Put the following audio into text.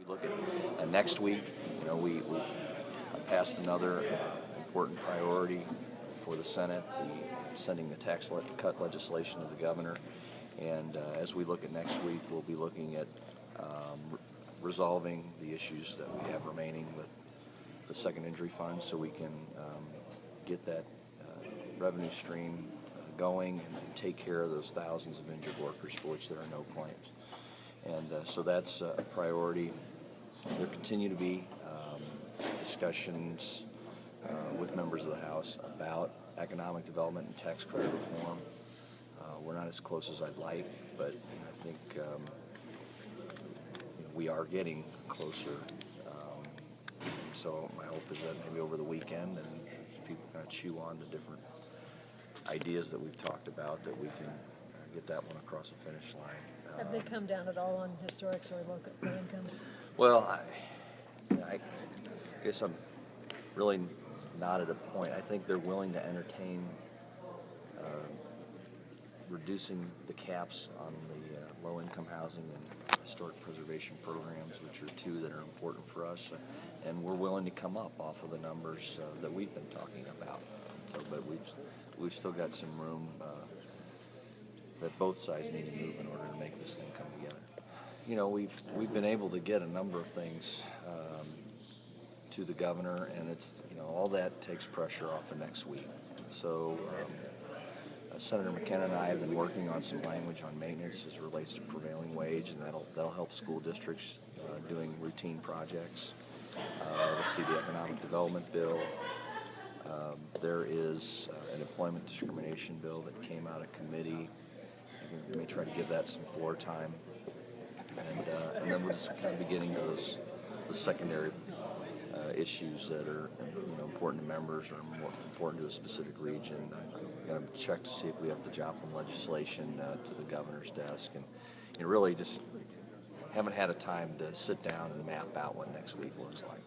We look at next week. We passed another important priority for the Senate, sending the tax cut legislation to the governor. And as we look at next week, we'll be looking at resolving the issues that we have remaining with the second injury fund, so we can get that revenue stream going and take care of those thousands of injured workers for which there are no claims. And so that's a priority. There continue to be discussions with members of the House about economic development and tax credit reform. We're not as close as I'd like, but I think we are getting closer. So my hope is that maybe over the weekend, and people kind of chew on the different ideas that we've talked about, that we can get that one across the finish line. Have they come down at all on historics or low incomes? Well, I guess I'm really not at a point. I think they're willing to entertain reducing the caps on the low-income housing and historic preservation programs, which are two that are important for us, and we're willing to come up off of the numbers that we've been talking about. So, but we've still got some room that both sides need to move in order to make this thing come together. We've been able to get a number of things to the governor, and it's all that takes pressure off of next week. So Senator McKenna and I have been working on some language on maintenance as it relates to prevailing wage, and that'll help school districts doing routine projects. Let's see, the economic development bill. There is an employment discrimination bill that came out of committee. We may try to give that some floor time, and then we're just kind of beginning those secondary issues that are important to members or more important to a specific region. I'm going to check to see if we have the Joplin legislation to the governor's desk, and really just haven't had a time to sit down and map out what next week looks like.